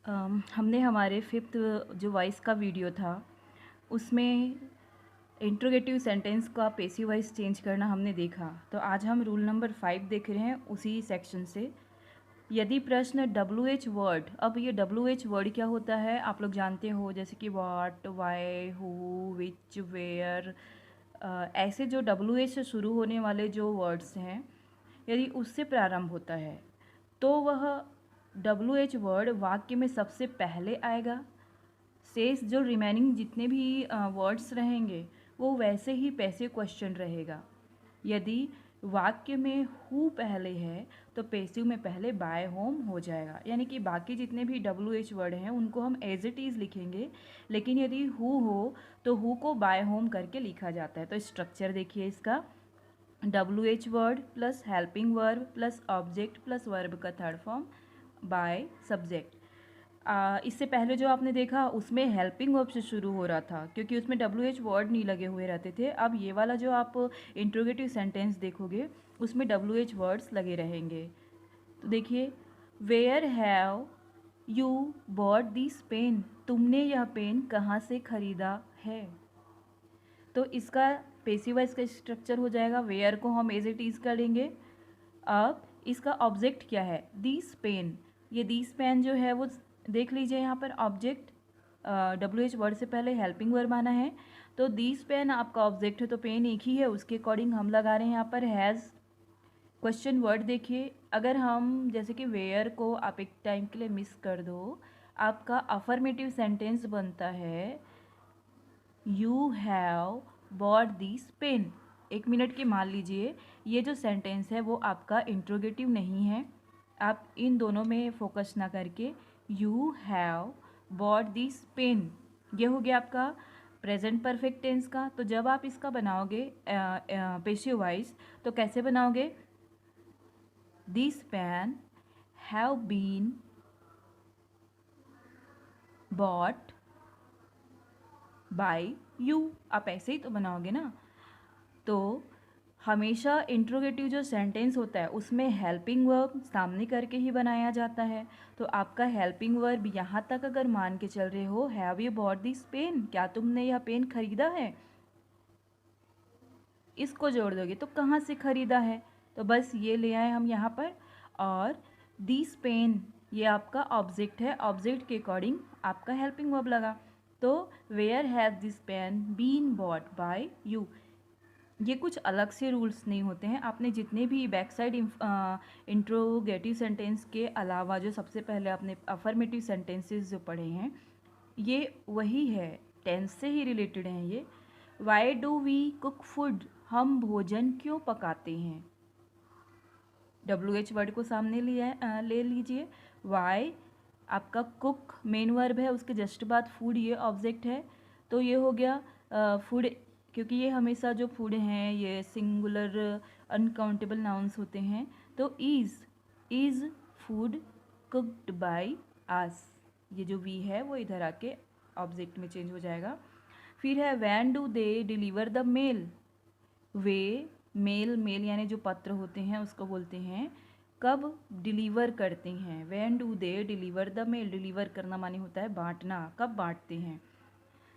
हमने हमारे फिफ्थ जो वॉइस का वीडियो था उसमें इंट्रोगेटिव सेंटेंस का पैसिव वॉइस चेंज करना हमने देखा। तो आज हम रूल नंबर 5 देख रहे हैं उसी सेक्शन से। यदि प्रश्न WH वर्ड, अब ये WH वर्ड क्या होता है आप लोग जानते हो, जैसे कि what, why, who, which, where, ऐसे जो WH से शुरू होने वाले जो वर्ड्स हैं यदि उससे प्रारंभ होता है तो वह WH वर्ड वाक्य में सबसे पहले आएगा। शेष जो रिमेनिंग जितने भी वर्ड्स रहेंगे वो वैसे ही पैसिव क्वेश्चन रहेगा। यदि वाक्य में हु पहले है तो पैसिव में पहले बाय होम हो जाएगा, यानी कि बाकी जितने भी WH वर्ड हैं उनको हम एज इट इज़ लिखेंगे, लेकिन यदि हु हो तो हु को बाय होम करके लिखा जाता है। तो स्ट्रक्चर देखिए इसका, WH word plus helping verb plus object plus verb का थर्ड फॉर्म बाय सब्जेक्ट। इससे पहले जो आपने देखा उसमें हेल्पिंग वर्ब से शुरू हो रहा था क्योंकि उसमें WH वर्ड नहीं लगे हुए रहते थे। अब ये वाला जो आप इंट्रोगेटिव सेंटेंस देखोगे उसमें WH वर्ड्स लगे रहेंगे। तो देखिए, where have you bought this pen, तुमने यह पेन कहाँ से खरीदा है। तो इसका पैसिव वॉइस का स्ट्रक्चर हो जाएगा, वेयर को हम एज इट इज़ कर लेंगे। अब इसका ऑब्जेक्ट क्या है, दिस पेन। ये दिस पेन जो है वो देख लीजिए यहाँ पर ऑब्जेक्ट WH वर्ड से पहले हेल्पिंग वर्ब आना है, तो दिस पेन आपका ऑब्जेक्ट है तो पेन एक ही है, उसके अकॉर्डिंग हम लगा रहे हैं यहाँ पर हैज़। क्वेश्चन वर्ड देखिए, अगर हम जैसे कि वेयर को आप एक टाइम के लिए मिस कर दो, आपका अफर्मेटिव सेंटेंस बनता है you have bought this pen. एक मिनट के मान लीजिए ये जो सेंटेंस है वो आपका इंट्रोगेटिव नहीं है, आप इन दोनों में फोकस ना करके you have bought this pen, ये हो गया आपका प्रेजेंट परफेक्ट टेंस का। तो जब आप इसका बनाओगे पैसिव वॉइस तो कैसे बनाओगे, this pen have been bought by you, आप ऐसे ही तो बनाओगे ना। तो हमेशा इंट्रोगेटिव जो सेंटेंस होता है उसमें हेल्पिंग वर्ब सामने करके ही बनाया जाता है। तो आपका हेल्पिंग वर्ब यहाँ तक अगर मान के चल रहे हो, have you bought this pen, क्या तुमने यह पेन खरीदा है, इसको जोड़ दोगे तो कहाँ से खरीदा है, तो बस ये ले आए हम यहाँ पर। और दिस पेन ये आपका ऑब्जेक्ट है, ऑब्जेक्ट के अकॉर्डिंग आपका हेल्पिंग वर्ब लगा। तो where has this pen been bought by you. ये कुछ अलग से रूल्स नहीं होते हैं, आपने जितने भी बैक साइड इंट्रोगेटिव सेंटेंस के अलावा जो सबसे पहले आपने अफर्मेटिव सेंटेंसेस जो पढ़े हैं ये वही है, टेंस से ही रिलेटेड हैं ये। Why do we cook food, हम भोजन क्यों पकाते हैं, WH वर्ड को सामने ले लीजिए। वाई आपका कुक मेन वर्ब है, उसके जस्ट बाद फूड ये ऑब्जेक्ट है, तो ये हो गया फूड, क्योंकि ये हमेशा जो फूड हैं ये सिंगुलर अनकाउंटेबल नाउन्स होते हैं। तो इज़ फूड कुक्ड बाय आस, ये जो वी है वो इधर आके ऑब्जेक्ट में चेंज हो जाएगा। फिर है when do they deliver the mail, वे मेल, मेल यानी जो पत्र होते हैं उसको बोलते हैं, कब डिलीवर करते हैं। When do they deliver the mail, deliver करना माने होता है बांटना, कब बांटते हैं।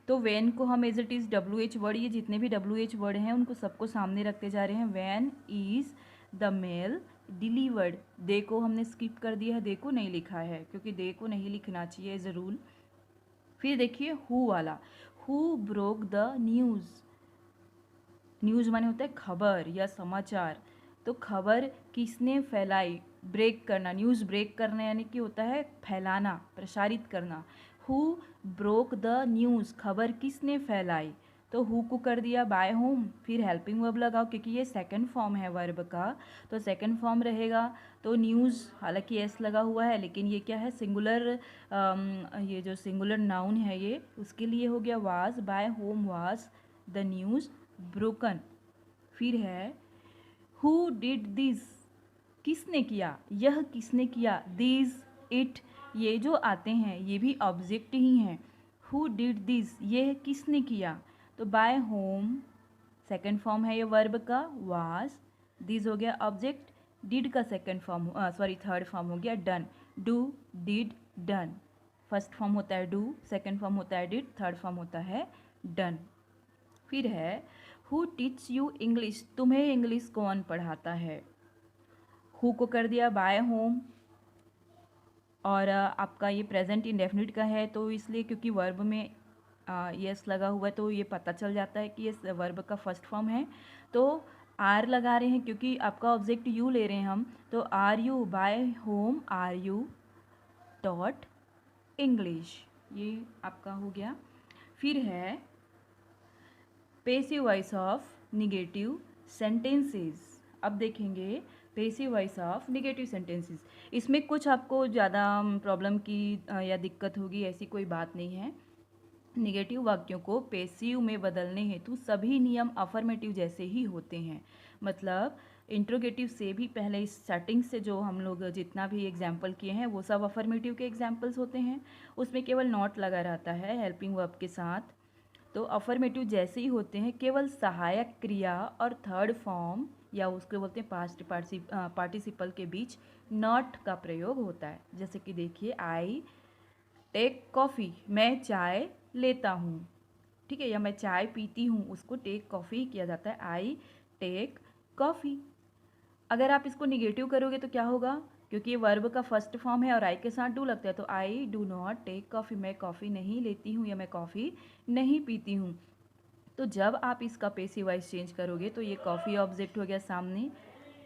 तो वैन को हम as it is WH word, ये जितने भी WH वर्ड हैं उनको सबको सामने रखते जा रहे हैं। When is the mail delivered, they को हमने स्किप कर दिया है, दे को नहीं लिखा है क्योंकि दे को नहीं लिखना चाहिए एज अ रूल। फिर देखिए हु वाला, who broke the news, news माने होता है खबर या समाचार, तो खबर किसने फैलाई, ब्रेक करना, न्यूज़ ब्रेक करना यानी कि होता है फैलाना, प्रसारित करना। हु ब्रोक द न्यूज़, खबर किसने फैलाई, तो हु को कर दिया बाय होम, फिर हेल्पिंग वर्ब लगाओ क्योंकि ये सेकंड फॉर्म है वर्ब का, तो सेकंड फॉर्म रहेगा। तो न्यूज़ हालांकि एस लगा हुआ है लेकिन ये क्या है सिंगुलर, ये जो सिंगुलर नाउन है ये उसके लिए हो गया was, by whom was the news broken. फिर है हु डिड दिस, किसने किया, यह किसने किया, दिस, इट, ये जो आते हैं ये भी ऑब्जेक्ट ही हैं। हु डिड दिस, ये किसने किया, तो बाय होम सेकंड फॉर्म है ये वर्ब का वाज, दिस हो गया ऑब्जेक्ट, डिड का second form, sorry third form हो गया done, do did done. First form होता है डू, सेकंड फॉर्म होता है डिड, थर्ड फॉर्म होता है डन। फिर है हु टीच यू इंग्लिश, तुम्हें इंग्लिश कौन पढ़ाता है। हु को कर दिया बाय होम, और आपका ये प्रेजेंट इंडेफिनिट का है तो इसलिए क्योंकि वर्ब में यस लगा हुआ है तो ये पता चल जाता है कि ये वर्ब का फर्स्ट फॉर्म है। तो आर लगा रहे हैं क्योंकि आपका ऑब्जेक्ट यू ले रहे हैं हम, तो are you by whom are you taught English, ये आपका हो गया। फिर है passive voice of negative sentences. अब देखेंगे passive voice of negative sentences. इसमें कुछ आपको ज़्यादा प्रॉब्लम की या दिक्कत होगी, ऐसी कोई बात नहीं है। निगेटिव वाक्यों को पेसिव में बदलने हेतु सभी नियम अफर्मेटिव जैसे ही होते हैं। मतलब इंट्रोगेटिव से भी पहले इस स्टार्टिंग से जो हम लोग जितना भी एग्जाम्पल किए हैं वो सब अफर्मेटिव के एग्जाम्पल्स होते हैं। उसमें केवल नॉट लगा रहता है हेल्पिंग वर्ब के साथ। तो अफर्मेटिव जैसे ही होते हैं, केवल सहायक क्रिया और थर्ड फॉर्म या उसको बोलते हैं पास्ट पार्टिसिपल के बीच नॉट का प्रयोग होता है। जैसे कि देखिए आई टेक कॉफ़ी, मैं चाय लेता हूँ, ठीक है, या मैं चाय पीती हूँ, उसको टेक कॉफ़ी किया जाता है, आई टेक कॉफ़ी। अगर आप इसको निगेटिव करोगे तो क्या होगा, क्योंकि ये वर्ब का फर्स्ट फॉर्म है और आई के साथ डू लगता है, तो I do not take coffee, मैं कॉफ़ी नहीं लेती हूँ या मैं कॉफ़ी नहीं पीती हूँ। तो जब आप इसका पेसिव वॉइस चेंज करोगे तो ये कॉफ़ी ऑब्जेक्ट हो गया सामने,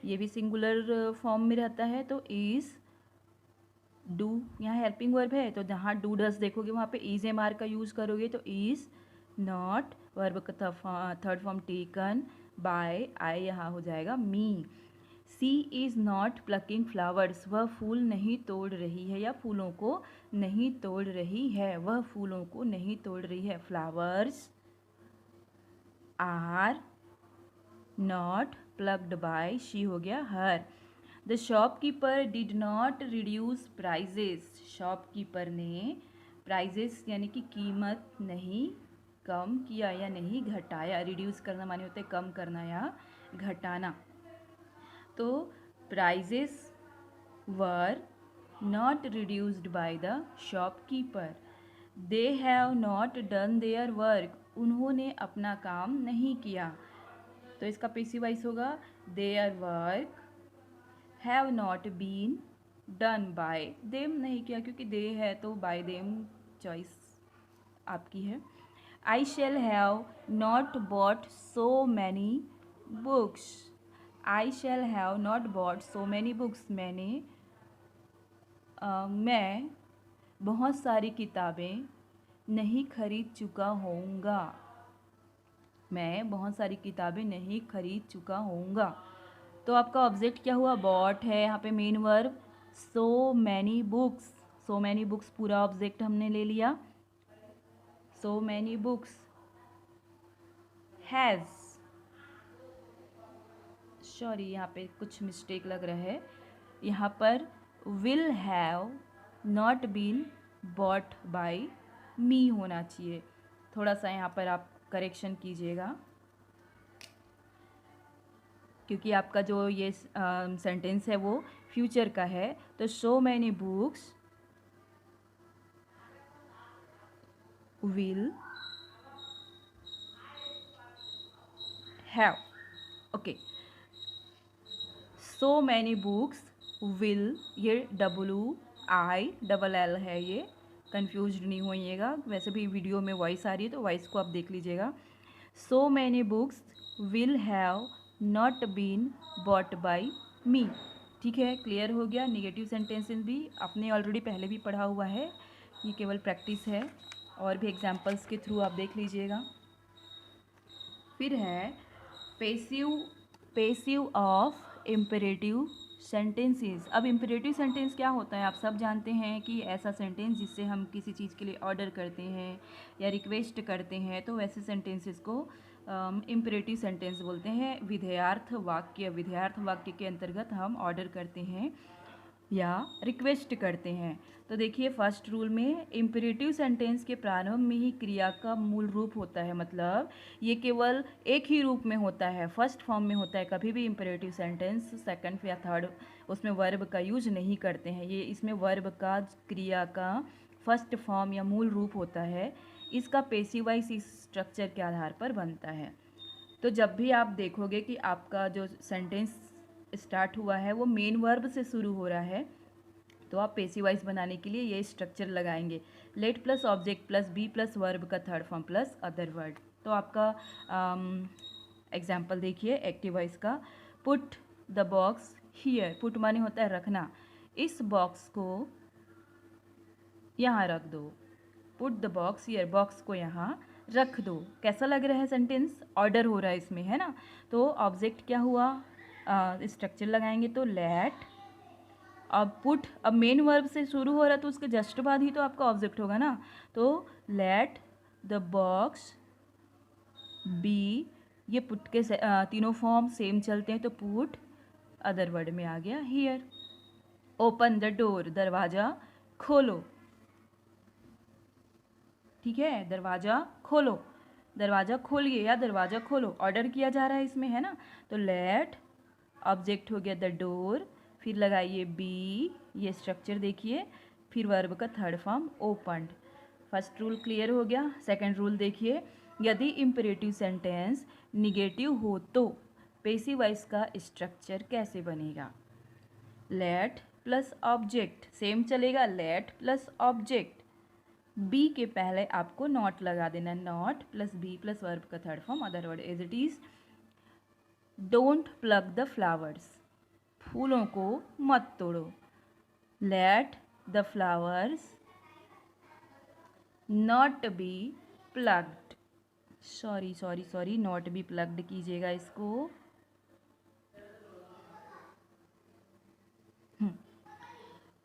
ये भी सिंगुलर फॉर्म में रहता है, तो इज़ डू यहाँ हेल्पिंग वर्ब है, तो जहाँ डू डस देखोगे वहाँ पे इज एम आर का यूज़ करोगे, तो इज़ नॉट वर्ब का थर्ड फॉर्म टेकन बाय आई यहाँ हो जाएगा मी। सी इज़ नॉट प्लकिंग फ्लावर्स, वह फूल नहीं तोड़ रही है या फूलों को नहीं तोड़ रही है, वह फूलों को नहीं तोड़ रही है। Flowers are not plucked by she हो गया her. The shopkeeper did not reduce prices, shopkeeper ने प्राइजेस यानी कि कीमत नहीं कम किया या नहीं घटाया। रिड्यूस करना माने होता है कम करना या घटाना। तो prices were not reduced by the shopkeeper. They have not done their work, उन्होंने अपना काम नहीं किया। तो इसका पेसिव वॉइस होगा their work have not been done by them, नहीं किया क्योंकि दे है तो बाय देम चॉइस आपकी है। I shall have not bought so many books, I shall have not bought so many books, मैं बहुत सारी किताबें नहीं खरीद चुका होऊंगा, मैं बहुत सारी किताबें नहीं खरीद चुका होऊंगा। तो आपका ऑब्जेक्ट क्या हुआ, बॉट है, यहाँ पे main verb so many books, so many books पूरा ऑब्जेक्ट हमने ले लिया। So many books has, sorry यहाँ पे कुछ मिस्टेक लग रहा है, यहाँ पर will have not been bought by me होना चाहिए। थोड़ा सा यहाँ पर आप करेक्शन कीजिएगा क्योंकि आपका जो ये सेंटेंस है वो फ्यूचर का है। तो सो many books will have, okay, so many books will, ये WILL है, ये कंफ्यूज नहीं होइएगा, वैसे भी वीडियो में वॉइस आ रही है तो वॉइस को आप देख लीजिएगा। So many books will have not been bought by me, ठीक है, क्लियर हो गया। निगेटिव सेंटेंसेस भी आपने ऑलरेडी पहले भी पढ़ा हुआ है, ये केवल प्रैक्टिस है, और भी एग्जाम्पल्स के थ्रू आप देख लीजिएगा। फिर है पेसिव ऑफ इम्पेरेटिव सेंटेंसेस। अब इम्पेरेटिव सेंटेंस क्या होता है, आप सब जानते हैं कि ऐसा सेंटेंस जिससे हम किसी चीज़ के लिए ऑर्डर करते हैं या रिक्वेस्ट करते हैं, तो वैसे सेंटेंसेस को इम्पेरेटिव सेंटेंस बोलते हैं। विधेयार्थ वाक्य के अंतर्गत हम ऑर्डर करते हैं या रिक्वेस्ट करते हैं। तो देखिए फर्स्ट रूल में इम्पेरेटिव सेंटेंस के प्रारंभ में ही क्रिया का मूल रूप होता है, मतलब ये केवल एक ही रूप में होता है, फर्स्ट फॉर्म में होता है। कभी भी इम्पेरेटिव सेंटेंस सेकंड या थर्ड उसमें वर्ब का यूज नहीं करते हैं। ये इसमें वर्ब का क्रिया का फर्स्ट फॉर्म या मूल रूप होता है, इसका पेसिव वॉइस इस स्ट्रक्चर के आधार पर बनता है। तो जब भी आप देखोगे कि आपका जो सेंटेंस स्टार्ट हुआ है वो मेन वर्ब से शुरू हो रहा है, तो आप पेसिव वॉइस बनाने के लिए ये स्ट्रक्चर लगाएंगे, let plus object plus be plus verb का third form plus other word. तो आपका एग्जाम्पल देखिए एक्टिव वॉइस का, put the box here, put माने होता है रखना, इस बॉक्स को यहाँ रख दो, put the box here, box को यहाँ रख दो। कैसा लग रहा है सेंटेंस, ऑर्डर हो रहा है इसमें, है ना। तो ऑब्जेक्ट क्या हुआ, स्ट्रक्चर लगाएंगे तो लेट, अब पुट, अब मेन वर्ब से शुरू हो रहा है तो उसके जस्ट बाद ही तो आपका ऑब्जेक्ट होगा ना, तो लेट द बॉक्स बी, ये पुट के तीनों फॉर्म सेम चलते हैं, तो पुट अदर वर्ड में आ गया हियर। ओपन द डोर, दरवाज़ा खोलो, ठीक है, दरवाज़ा खोलो, दरवाज़ा खोलिए या दरवाज़ा खोलो, ऑर्डर किया जा रहा है इसमें, है ना। तो लेट, ऑब्जेक्ट हो गया द डोर, फिर लगाइए बी, ये स्ट्रक्चर देखिए, फिर वर्ब का third form opened. First rule clear हो गया। सेकंड रूल देखिए, यदि इम्परेटिव सेंटेंस निगेटिव हो तो पेसिव वॉइस का स्ट्रक्चर कैसे बनेगा, लेट प्लस ऑब्जेक्ट, सेम चलेगा, लेट प्लस ऑब्जेक्ट, बी के पहले आपको नॉट लगा देना, not plus be plus verb का third form other word as it is. Don't plug the flowers, फूलों को मत तोड़ो, let the flowers not be plugged, sorry not be plugged कीजिएगा इसको,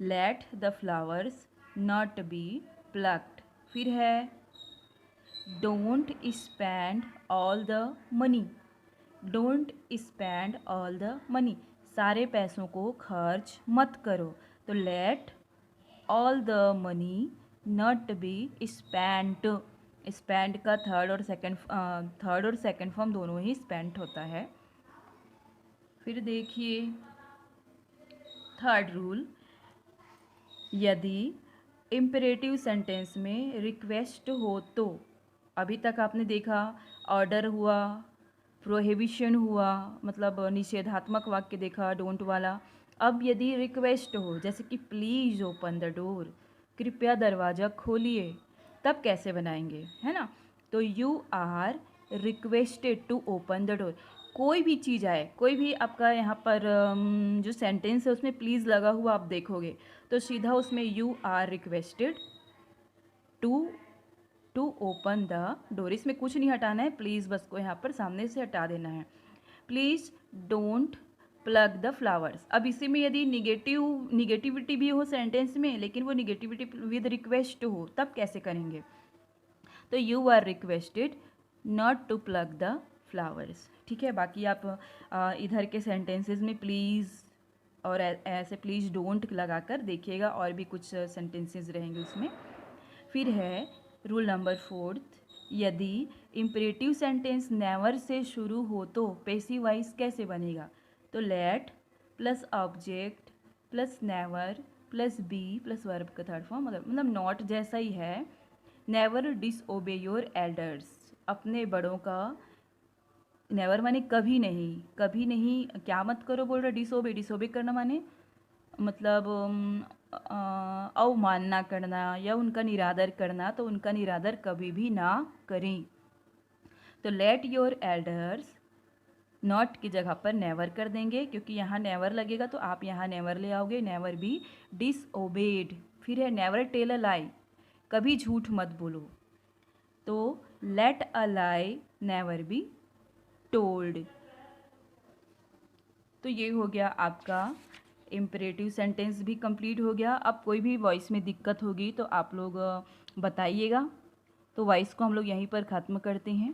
let the flowers not be plugged. फिर है don't spend all the money, don't spend all the money, सारे पैसों को खर्च मत करो, तो let all the money not be spent, spend का थर्ड और सेकंड फॉर्म दोनों ही स्पेंट होता है। फिर देखिए थर्ड रूल, यदि इम्परेटिव सेंटेंस में रिक्वेस्ट हो तो, अभी तक आपने देखा ऑर्डर हुआ, प्रोहिबिशन हुआ, मतलब निषेधात्मक वाक्य देखा डोंट वाला। अब यदि रिक्वेस्ट हो, जैसे कि प्लीज़ ओपन द डोर, कृपया दरवाज़ा खोलिए, तब कैसे बनाएंगे, है ना। तो you are requested to open the door, कोई भी चीज़ आए, कोई भी आपका यहाँ पर जो सेंटेंस है उसमें प्लीज़ लगा हुआ आप देखोगे तो सीधा उसमें you are requested to open the door, इसमें कुछ नहीं हटाना है, प्लीज़ बस को यहाँ पर सामने से हटा देना है। Please don't plug the flowers, अब इसी में यदि निगेटिविटी भी हो सेंटेंस में, लेकिन वो निगेटिविटी विद रिक्वेस्ट हो, तब कैसे करेंगे, तो you are requested not to plug the flowers, ठीक है। बाकी आप इधर के सेंटेंसेस में प्लीज़ और ऐसे प्लीज़ डोंट लगाकर देखिएगा, और भी कुछ सेंटेंसेस रहेंगे उसमें। फिर है रूल नंबर फोर्थ, यदि इम्परेटिव सेंटेंस नेवर से शुरू हो तो पेसिव वॉइस कैसे बनेगा, तो let plus object plus never plus be plus verb का थर्ड फॉर्म, मतलब नॉट जैसा ही है। नेवर डिसओबे योर एल्डर्स, अपने बड़ों का, नेवर माने कभी नहीं, कभी नहीं, क्या मत करो बोल रहा, डिसओबे करना माने मतलब अवमानना करना या उनका निरादर करना, तो उनका निरादर कभी भी ना करें। तो लेट योर एल्डर्स, नॉट की जगह पर नेवर कर देंगे, क्योंकि यहाँ नेवर लगेगा तो आप यहाँ नेवर ले आओगे, नेवर बी डिसओबेड। फिर है नेवर टेल अ लाई, कभी झूठ मत बोलो, तो let a lie never be told. तो ये हो गया आपका इम्परेटिव सेंटेंस भी कंप्लीट हो गया। अब कोई भी वॉइस में दिक्कत होगी तो आप लोग बताइएगा। तो वॉइस को हम लोग यहीं पर ख़त्म करते हैं।